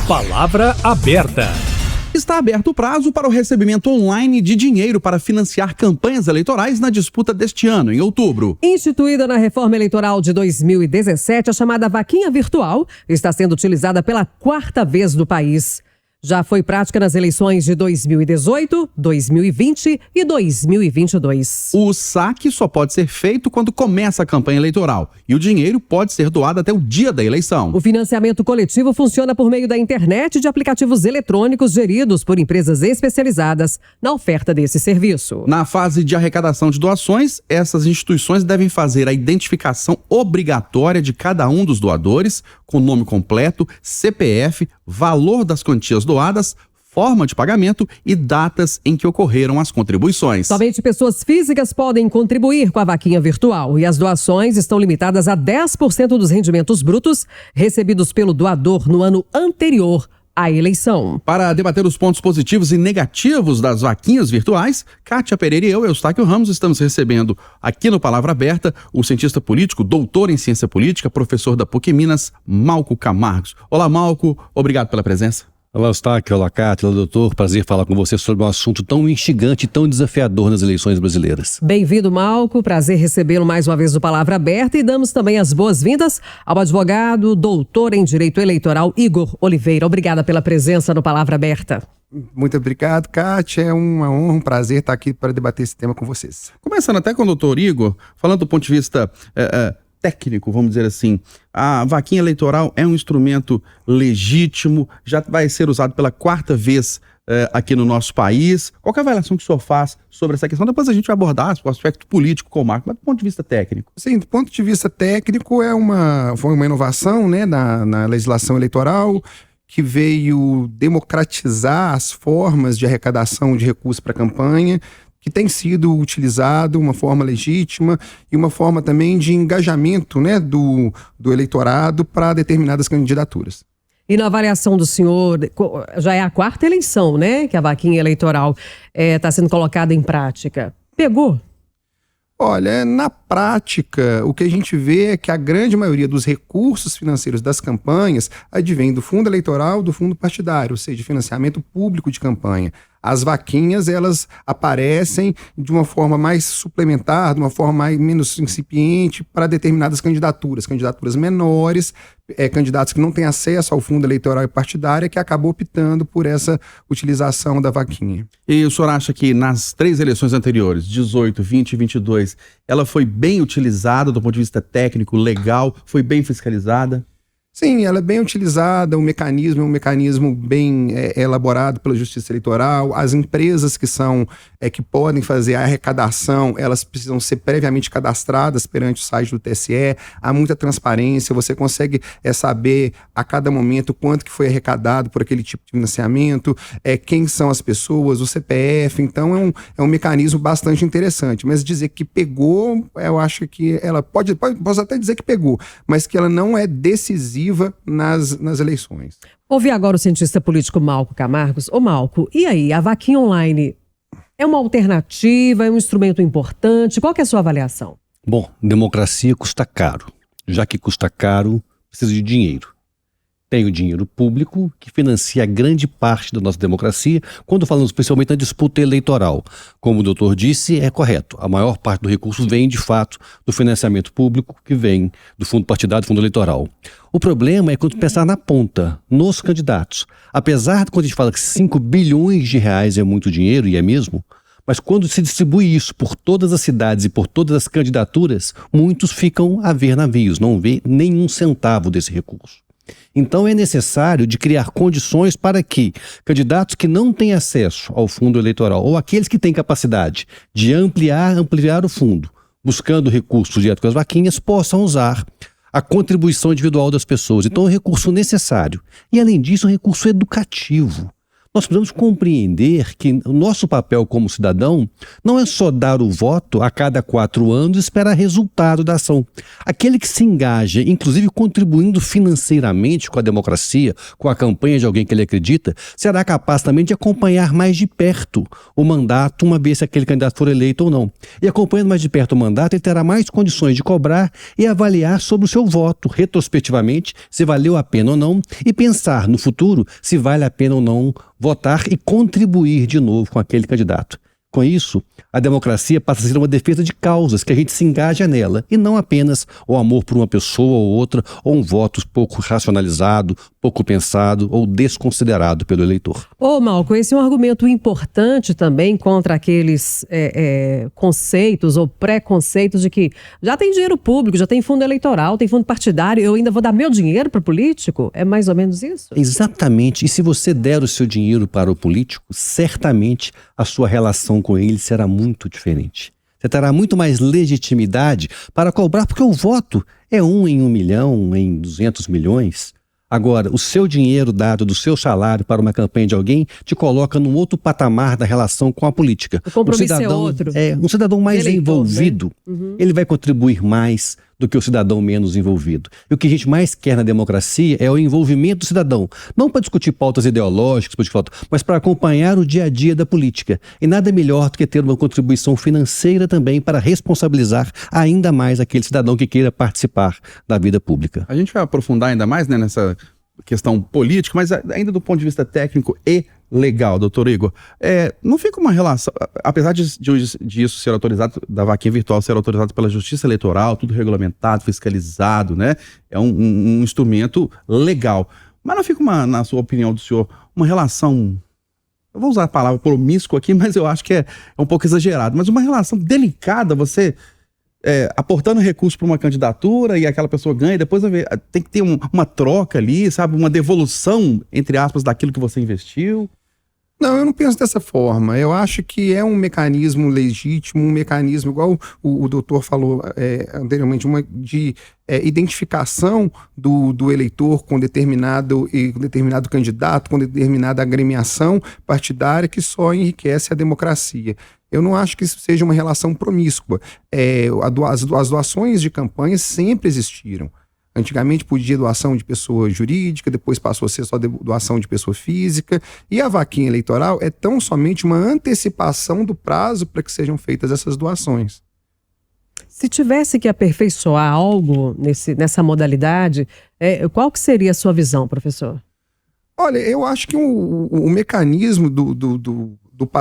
Palavra aberta. Está aberto o prazo para o recebimento online de dinheiro para financiar campanhas eleitorais na disputa deste ano, em outubro. Instituída na reforma eleitoral de 2017, a chamada vaquinha virtual está sendo utilizada pela 4ª vez no país. Já foi prática nas eleições de 2018, 2020 e 2022. O saque só pode ser feito quando começa a campanha eleitoral e o dinheiro pode ser doado até o dia da eleição. O financiamento coletivo funciona por meio da internet e de aplicativos eletrônicos geridos por empresas especializadas na oferta desse serviço. Na fase de arrecadação de doações, essas instituições devem fazer a identificação obrigatória de cada um dos doadores, com nome completo, CPF, valor das quantias doadas, forma de pagamento e datas em que ocorreram as contribuições. Somente pessoas físicas podem contribuir com a vaquinha virtual e as doações estão limitadas a 10% dos rendimentos brutos recebidos pelo doador no ano anterior à eleição. Para debater os pontos positivos e negativos das vaquinhas virtuais, Kátia Pereira e eu, Eustáquio Ramos, estamos recebendo aqui no Palavra Aberta o cientista político, doutor em ciência política, professor da PUC Minas, Malco Camargos. Olá, Malco, obrigado pela presença. Olá, Eustáquio, olá, Kátia, olá, doutor. Prazer falar com você sobre um assunto tão instigante e tão desafiador nas eleições brasileiras. Bem-vindo, Malco. Prazer recebê-lo mais uma vez no Palavra Aberta e damos também as boas-vindas ao advogado, doutor em Direito Eleitoral, Igor Oliveira. Obrigada pela presença no Palavra Aberta. Muito obrigado, Kátia. É uma honra, um prazer estar aqui para debater esse tema com vocês. Começando até com o doutor Igor, falando do ponto de vista técnico, vamos dizer assim, a vaquinha eleitoral é um instrumento legítimo, já vai ser usado pela 4ª vez aqui no nosso país. Qual que é a avaliação que o senhor faz sobre essa questão? Depois a gente vai abordar o aspecto político com o Marco, mas do ponto de vista técnico. Sim, do ponto de vista técnico foi uma inovação, né, na legislação eleitoral que veio democratizar as formas de arrecadação de recursos para a campanha, que tem sido utilizado, uma forma legítima e uma forma também de engajamento, né, do eleitorado para determinadas candidaturas. E na avaliação do senhor, já é a 4ª eleição, né, que a vaquinha eleitoral está sendo colocada em prática. Pegou? Olha, na prática, o que a gente vê é que a grande maioria dos recursos financeiros das campanhas advém do fundo eleitoral, do fundo partidário, ou seja, financiamento público de campanha. As vaquinhas, elas aparecem de uma forma mais suplementar, de uma forma menos incipiente para determinadas candidaturas menores, candidatos que não têm acesso ao fundo eleitoral e partidário, que acabou optando por essa utilização da vaquinha. E o senhor acha que nas 3 eleições anteriores, 18, 20 e 22, ela foi bem utilizada do ponto de vista técnico, legal, foi bem fiscalizada? Sim, ela é bem utilizada, o mecanismo é um mecanismo bem elaborado pela Justiça Eleitoral. As empresas que podem fazer a arrecadação, elas precisam ser previamente cadastradas perante o site do TSE. Há muita transparência, você consegue saber a cada momento quanto que foi arrecadado por aquele tipo de financiamento, quem são as pessoas, o CPF. Então é um mecanismo bastante interessante. Mas dizer que pegou, eu acho que ela posso até dizer que pegou, mas que ela não é decisiva nas eleições. Ouvi agora o cientista político Malco Camargos. Ô Malco, e aí, a vaquinha online é uma alternativa, é um instrumento importante? Qual que é a sua avaliação? Bom, democracia custa caro. Já que custa caro, precisa de dinheiro. Tem o dinheiro público, que financia grande parte da nossa democracia, quando falamos especialmente na disputa eleitoral. Como o doutor disse, é correto. A maior parte do recurso vem, de fato, do financiamento público, que vem do fundo partidário, do fundo eleitoral. O problema é quando pensar na ponta, nos candidatos. Apesar de quando a gente fala que 5 bilhões de reais é muito dinheiro, e é mesmo, mas quando se distribui isso por todas as cidades e por todas as candidaturas, muitos ficam a ver navios, não vê nenhum centavo desse recurso. Então é necessário de criar condições para que candidatos que não têm acesso ao fundo eleitoral ou aqueles que têm capacidade de ampliar o fundo, buscando recursos direto com as vaquinhas, possam usar a contribuição individual das pessoas. Então é um recurso necessário. E além disso, é um recurso educativo. Nós precisamos compreender que o nosso papel como cidadão não é só dar o voto a cada 4 anos e esperar resultado da ação. Aquele que se engaja, inclusive contribuindo financeiramente com a democracia, com a campanha de alguém que ele acredita, será capaz também de acompanhar mais de perto o mandato, uma vez que aquele candidato for eleito ou não. E acompanhando mais de perto o mandato, ele terá mais condições de cobrar e avaliar sobre o seu voto, retrospectivamente, se valeu a pena ou não, e pensar no futuro se vale a pena ou não votar e contribuir de novo com aquele candidato. Com isso, a democracia passa a ser uma defesa de causas, que a gente se engaja nela, e não apenas o amor por uma pessoa ou outra, ou um voto pouco racionalizado, pouco pensado ou desconsiderado pelo eleitor. Ô, Malco, esse é um argumento importante também contra aqueles conceitos ou preconceitos de que já tem dinheiro público, já tem fundo eleitoral, tem fundo partidário, eu ainda vou dar meu dinheiro para o político? É mais ou menos isso? Exatamente. E se você der o seu dinheiro para o político, certamente a sua relação com ele será muito diferente. Você terá muito mais legitimidade para cobrar, porque o voto é 1 em 1 milhão, em 200 milhões. Agora, o seu dinheiro dado do seu salário para uma campanha de alguém te coloca num outro patamar da relação com a política. O compromisso é outro. Um cidadão mais Eleitor, envolvido, né? Ele vai contribuir mais do que o cidadão menos envolvido. E o que a gente mais quer na democracia é o envolvimento do cidadão. Não para discutir pautas ideológicas, mas para acompanhar o dia a dia da política. E nada melhor do que ter uma contribuição financeira também para responsabilizar ainda mais aquele cidadão que queira participar da vida pública. A gente vai aprofundar ainda mais, né, nessa questão política, mas ainda do ponto de vista técnico e legal, doutor Igor, não fica uma relação, apesar disso ser autorizado, da vaquinha virtual ser autorizado pela Justiça Eleitoral, tudo regulamentado, fiscalizado, né? É um instrumento legal. Mas não fica, na sua opinião do senhor, uma relação, eu vou usar a palavra promíscua aqui, mas eu acho que é um pouco exagerado, mas uma relação delicada, você aportando recursos para uma candidatura e aquela pessoa ganha, e depois tem que ter uma troca ali, sabe? Uma devolução, entre aspas, daquilo que você investiu. Não, eu não penso dessa forma. Eu acho que é um mecanismo legítimo, um mecanismo, igual o doutor falou anteriormente, de identificação do eleitor com determinado candidato, com determinada agremiação partidária que só enriquece a democracia. Eu não acho que isso seja uma relação promíscua. As doações de campanha sempre existiram. Antigamente podia doação de pessoa jurídica, depois passou a ser só doação de pessoa física. E a vaquinha eleitoral é tão somente uma antecipação do prazo para que sejam feitas essas doações. Se tivesse que aperfeiçoar algo nessa modalidade, qual que seria a sua visão, professor? Olha, eu acho que o mecanismo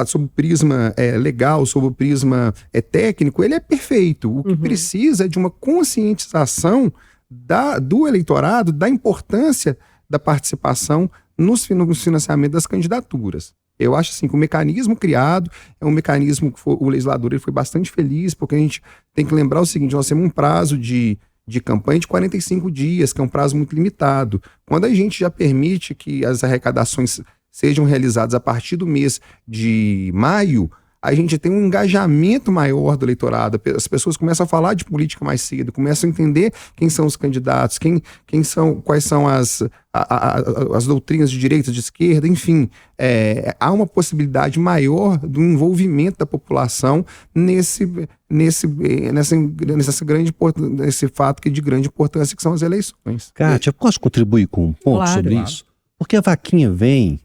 sob o prisma legal, sob o prisma técnico, ele é perfeito. O que precisa é de uma conscientização do eleitorado, da importância da participação no financiamento das candidaturas. Eu acho assim que o mecanismo criado é um mecanismo que o legislador ele foi bastante feliz, porque a gente tem que lembrar o seguinte: nós temos um prazo de campanha de 45 dias, que é um prazo muito limitado. Quando a gente já permite que as arrecadações sejam realizadas a partir do mês de maio, a gente tem um engajamento maior do eleitorado. As pessoas começam a falar de política mais cedo, começam a entender quem são os candidatos, quais são as doutrinas de direita, de esquerda, enfim. Há uma possibilidade maior do envolvimento da população nesse fato que é de grande importância, que são as eleições. Kátia, posso contribuir com um ponto sobre isso? Porque a vaquinha vem...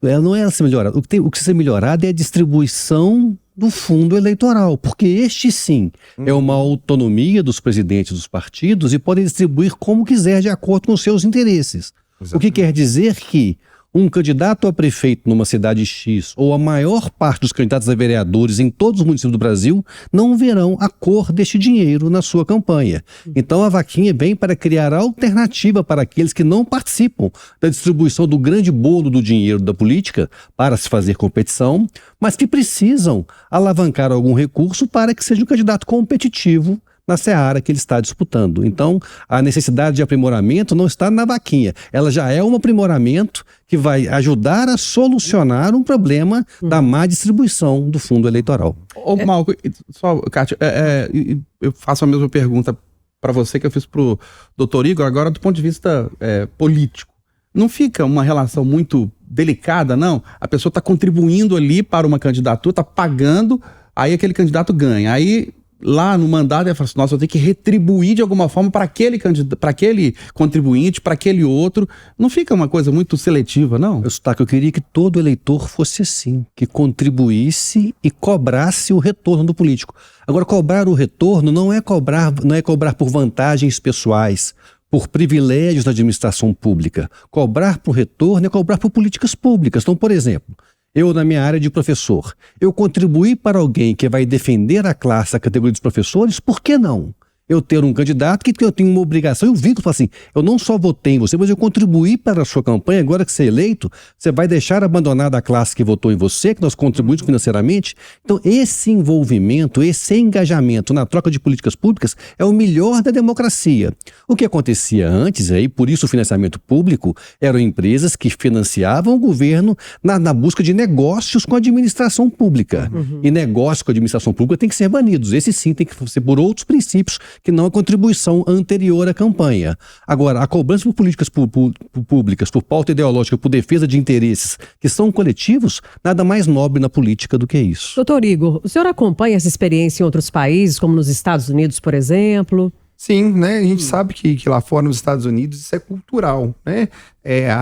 não é se melhorar. O que precisa ser melhorado é a distribuição do fundo eleitoral, porque este sim é uma autonomia dos presidentes dos partidos e podem distribuir como quiser de acordo com os seus interesses. Exatamente. O que quer dizer que um candidato a prefeito numa cidade X ou a maior parte dos candidatos a vereadores em todos os municípios do Brasil não verão a cor deste dinheiro na sua campanha. Então a vaquinha vem para criar alternativa para aqueles que não participam da distribuição do grande bolo do dinheiro da política para se fazer competição, mas que precisam alavancar algum recurso para que seja um candidato competitivo na seara que ele está disputando. Então, a necessidade de aprimoramento não está na vaquinha. Ela já é um aprimoramento que vai ajudar a solucionar um problema da má distribuição do fundo eleitoral. Ô, Malco, Kátia, eu faço a mesma pergunta para você que eu fiz para o doutor Igor, agora do ponto de vista político. Não fica uma relação muito delicada, não. A pessoa está contribuindo ali para uma candidatura, está pagando, aí aquele candidato ganha. Aí lá no mandato ele fala assim, nossa, eu tenho que retribuir de alguma forma para aquele contribuinte, para aquele outro. Não fica uma coisa muito seletiva, não? Eu queria que todo eleitor fosse assim, que contribuísse e cobrasse o retorno do político. Agora, cobrar o retorno não é cobrar por vantagens pessoais, por privilégios da administração pública. Cobrar por retorno é cobrar por políticas públicas. Então, por exemplo, eu, na minha área de professor, eu contribuí para alguém que vai defender a classe, a categoria dos professores, por que não? Eu ter um candidato que eu tenho uma obrigação, eu vínculo assim, eu não só votei em você, mas eu contribuí para a sua campanha, agora que você é eleito, você vai deixar abandonada a classe que votou em você, que nós contribuímos financeiramente? Então, esse envolvimento, esse engajamento na troca de políticas públicas é o melhor da democracia. O que acontecia antes, aí, por isso o financiamento público, eram empresas que financiavam o governo na busca de negócios com a administração pública. E negócios com a administração pública tem que ser banidos. Esse sim tem que ser por outros princípios, que não a contribuição anterior à campanha. Agora, a cobrança por políticas públicas, por pauta ideológica, por defesa de interesses que são coletivos, nada mais nobre na política do que isso. Doutor Igor, o senhor acompanha essa experiência em outros países, como nos Estados Unidos, por exemplo? Sim, né? A gente sabe que lá fora nos Estados Unidos isso é cultural, né?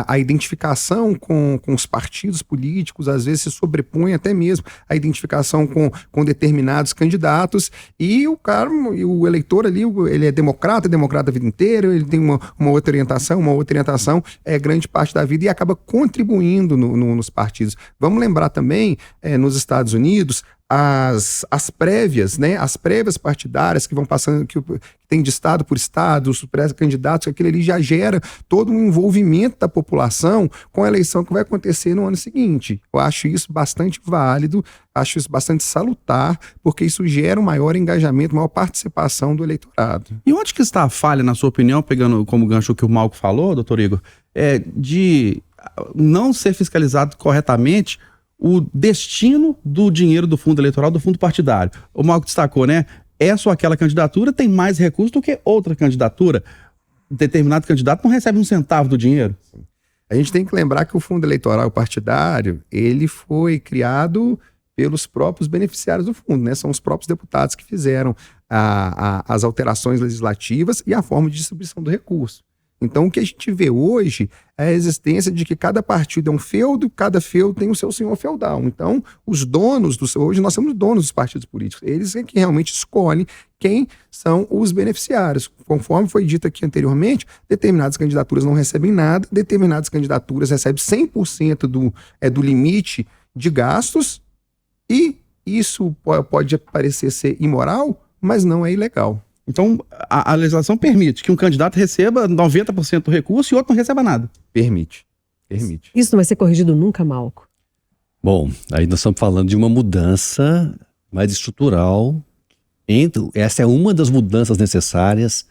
A identificação com os partidos políticos às vezes se sobrepõe até mesmo a identificação com determinados candidatos e o eleitor ali, ele é democrata a vida inteira, ele tem uma outra orientação grande parte da vida e acaba contribuindo nos partidos. Vamos lembrar também, nos Estados Unidos, as prévias, né? As prévias partidárias que vão passando, que tem de estado por estado, os pré-candidatos, aquilo ali já gera todo um envolvimento da população com a eleição que vai acontecer no ano seguinte. Eu acho isso bastante válido, acho isso bastante salutar, porque isso gera um maior engajamento, maior participação do eleitorado. E onde que está a falha, na sua opinião, pegando como gancho o que o Malco falou, doutor Igor, de não ser fiscalizado corretamente o destino do dinheiro do fundo eleitoral, do fundo partidário? O Malco destacou, né? Essa ou aquela candidatura tem mais recursos do que outra candidatura. Determinado candidato não recebe um centavo do dinheiro. A gente tem que lembrar que o fundo eleitoral partidário, ele foi criado pelos próprios beneficiários do fundo, né? São os próprios deputados que fizeram as alterações legislativas e a forma de distribuição do recurso. Então, o que a gente vê hoje é a existência de que cada partido é um feudo, cada feudo tem o seu senhor feudal. Então, os donos hoje nós somos donos dos partidos políticos. Eles é que realmente escolhem quem são os beneficiários. Conforme foi dito aqui anteriormente, determinadas candidaturas não recebem nada, determinadas candidaturas recebem 100% do limite de gastos, e isso pode parecer ser imoral, mas não é ilegal. Então, a legislação permite que um candidato receba 90% do recurso e outro não receba nada. Permite. Isso não vai ser corrigido nunca, Malco? Bom, aí nós estamos falando de uma mudança mais estrutural. Essa é uma das mudanças necessárias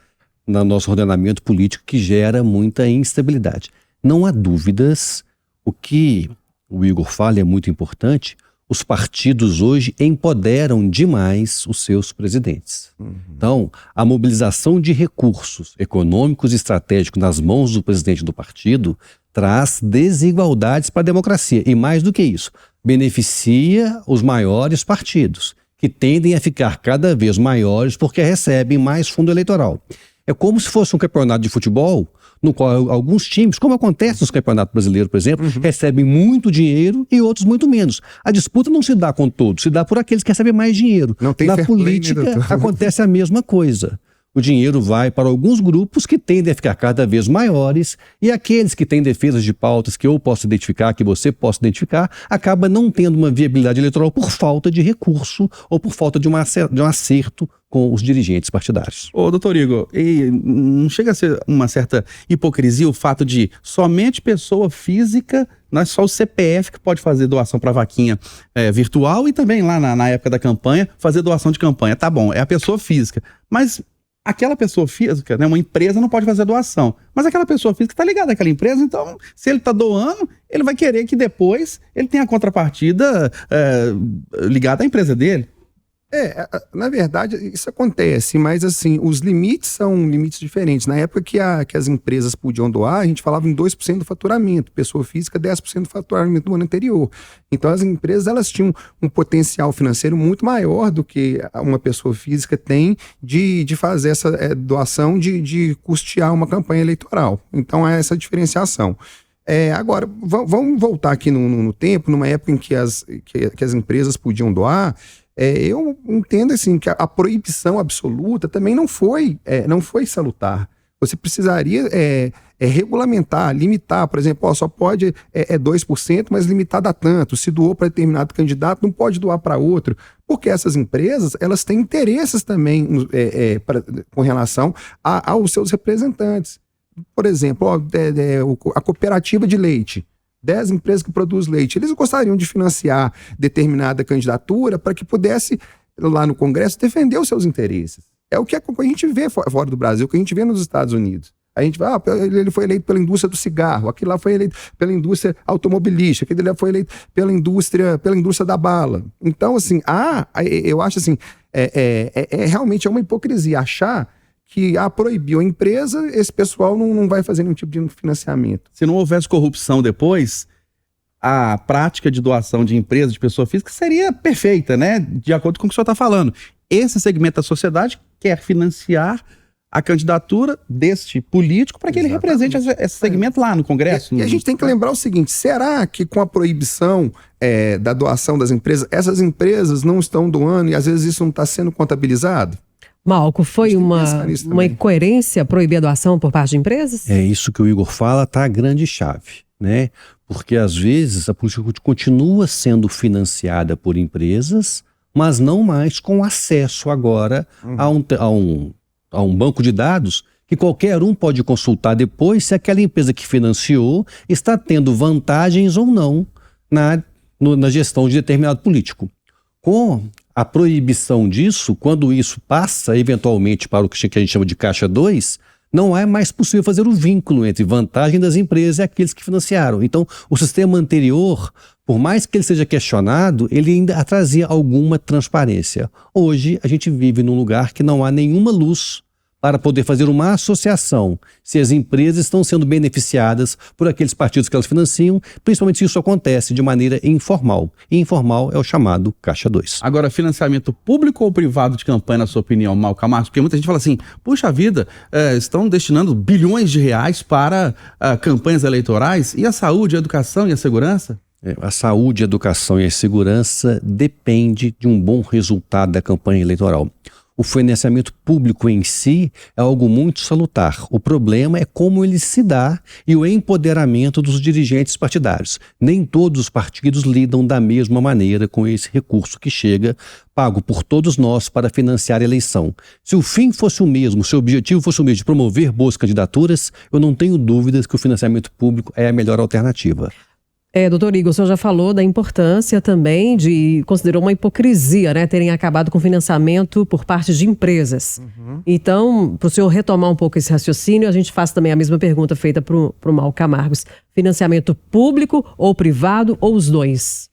no nosso ordenamento político que gera muita instabilidade. Não há dúvidas, o que o Igor fala é muito importante. Os partidos hoje empoderam demais os seus presidentes. Então, a mobilização de recursos econômicos e estratégicos nas mãos do presidente do partido traz desigualdades para a democracia. E mais do que isso, beneficia os maiores partidos, que tendem a ficar cada vez maiores porque recebem mais fundo eleitoral. É como se fosse um campeonato de futebol no qual alguns times, como acontece nos campeonatos brasileiros, por exemplo, recebem muito dinheiro e outros muito menos. A disputa não se dá com todos, se dá por aqueles que recebem mais dinheiro. Não tem Na política acontece a mesma coisa. O dinheiro vai para alguns grupos que tendem a ficar cada vez maiores, e aqueles que têm defesas de pautas que eu posso identificar, que você possa identificar, acaba não tendo uma viabilidade eleitoral por falta de recurso ou por falta de um acerto com os dirigentes partidários. Ô, doutor Igor, e não chega a ser uma certa hipocrisia o fato de somente pessoa física, não é só o CPF que pode fazer doação para vaquinha virtual, e também lá na época da campanha, fazer doação de campanha. Tá bom, é a pessoa física, mas aquela pessoa física, né, uma empresa não pode fazer doação, mas aquela pessoa física está ligada àquela empresa, então se ele está doando, ele vai querer que depois ele tenha a contrapartida ligada à empresa dele. Na verdade, isso acontece, mas assim, os limites são limites diferentes. Na época que as empresas podiam doar, a gente falava em 2% do faturamento, pessoa física 10% do faturamento do ano anterior. Então as empresas, elas tinham um potencial financeiro muito maior do que uma pessoa física tem de fazer essa doação, de custear uma campanha eleitoral. Então é essa diferenciação. Agora, vamos voltar aqui no tempo, numa época em que as empresas podiam doar. Eu entendo assim, que a proibição absoluta também não foi salutar. Você precisaria regulamentar, limitar, por exemplo, só pode 2%, mas limitado a tanto. Se doou para determinado candidato, não pode doar para outro. Porque essas empresas, elas têm interesses também com relação aos seus representantes. Por exemplo, a cooperativa de leite. 10 empresas que produzem leite, eles gostariam de financiar determinada candidatura para que pudesse, lá no Congresso, defender os seus interesses. É o que a gente vê fora do Brasil, o que a gente vê nos Estados Unidos. A gente vai, ele foi eleito pela indústria do cigarro, aquele lá foi eleito pela indústria automobilística, aquele lá foi eleito pela indústria da bala. Então, assim, eu acho assim, realmente uma hipocrisia achar que proibiu a empresa, esse pessoal não vai fazer nenhum tipo de financiamento. Se não houvesse corrupção depois, a prática de doação de empresa, de pessoa física, seria perfeita, né? De acordo com o que o senhor está falando. Esse segmento da sociedade quer financiar a candidatura deste político para que ele represente esse segmento lá no Congresso. E a gente tem que lembrar o seguinte, será que com a proibição da doação das empresas, essas empresas não estão doando e às vezes isso não está sendo contabilizado? Malco, foi uma incoerência proibir a doação por parte de empresas? É isso que o Igor fala, tá a grande chave, né? Porque às vezes a política continua sendo financiada por empresas, mas não mais com acesso agora a um banco de dados que qualquer um pode consultar depois se aquela empresa que financiou está tendo vantagens ou não na gestão de determinado político. Com a proibição disso, quando isso passa eventualmente para o que a gente chama de caixa 2, não é mais possível fazer o vínculo entre vantagem das empresas e aqueles que financiaram. Então, o sistema anterior, por mais que ele seja questionado, ele ainda trazia alguma transparência. Hoje, a gente vive num lugar que não há nenhuma luz para poder fazer uma associação se as empresas estão sendo beneficiadas por aqueles partidos que elas financiam, principalmente se isso acontece de maneira informal. E informal é o chamado Caixa 2. Agora, financiamento público ou privado de campanha, na sua opinião, Malco Camargo? Porque muita gente fala assim, puxa vida, estão destinando bilhões de reais para campanhas eleitorais, e a saúde, a educação e a segurança? A saúde, a educação e a segurança depende de um bom resultado da campanha eleitoral. O financiamento público em si é algo muito salutar. O problema é como ele se dá e o empoderamento dos dirigentes partidários. Nem todos os partidos lidam da mesma maneira com esse recurso que chega, pago por todos nós para financiar a eleição. Se o fim fosse o mesmo, se o objetivo fosse o mesmo de promover boas candidaturas, eu não tenho dúvidas que o financiamento público é a melhor alternativa. Doutor Igor, o senhor já falou da importância também considerou uma hipocrisia, né, terem acabado com financiamento por parte de empresas. Uhum. Então, para o senhor retomar um pouco esse raciocínio, a gente faz também a mesma pergunta feita para o Malco Camargo. Financiamento público ou privado ou os dois?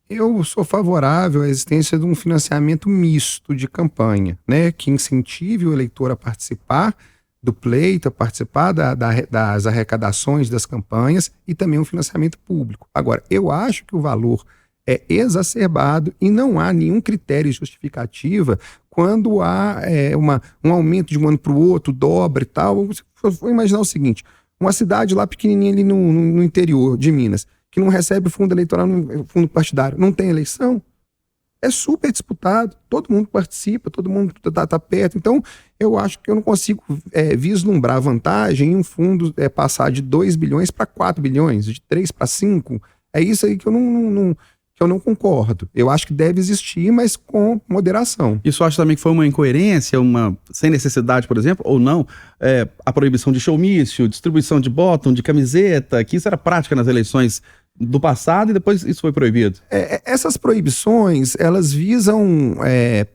Eu sou favorável à existência de um financiamento misto de campanha, né, que incentive o eleitor a participar do pleito, a participar das arrecadações das campanhas e também um financiamento público. Agora, eu acho que o valor é exacerbado e não há nenhum critério justificativa quando há um aumento de um ano para o outro, dobra e tal. Vou imaginar o seguinte, uma cidade lá pequenininha ali no interior de Minas, que não recebe fundo eleitoral, fundo partidário, não tem eleição, é super disputado, todo mundo participa, todo mundo está perto. Então, eu acho que eu não consigo vislumbrar vantagem em um fundo passar de 2 bilhões para 4 bilhões, de 3 para 5. É isso aí que eu não concordo. Eu acho que deve existir, mas com moderação. Isso eu acho também que foi uma incoerência, sem necessidade, por exemplo, ou não, a proibição de showmício, distribuição de bottom, de camiseta, que isso era prática nas eleições do passado e depois isso foi proibido. Essas proibições, elas visam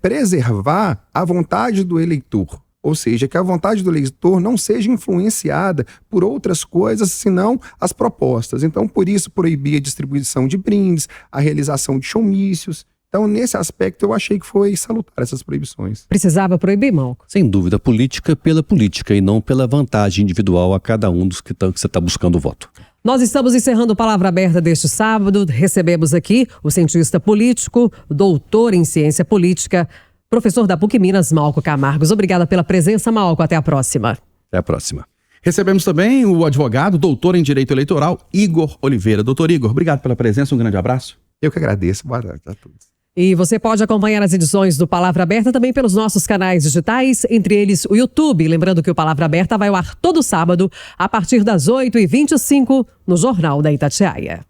preservar a vontade do eleitor. Ou seja, que a vontade do eleitor não seja influenciada por outras coisas, senão as propostas. Então, por isso, proibir a distribuição de brindes, a realização de showmícios. Então, nesse aspecto, eu achei que foi salutar essas proibições. Precisava proibir, Malco? Sem dúvida, política pela política e não pela vantagem individual a cada um dos que você está buscando o voto. Nós estamos encerrando Palavra Aberta deste sábado. Recebemos aqui o cientista político, doutor em ciência política, professor da PUC Minas, Malco Camargos. Obrigada pela presença, Malco. Até a próxima. Até a próxima. Recebemos também o advogado, doutor em Direito Eleitoral, Igor Oliveira. Doutor Igor, obrigado pela presença, um grande abraço. Eu que agradeço. Boa tarde a todos. E você pode acompanhar as edições do Palavra Aberta também pelos nossos canais digitais, entre eles o YouTube. Lembrando que o Palavra Aberta vai ao ar todo sábado, a partir das 8h25, no Jornal da Itatiaia.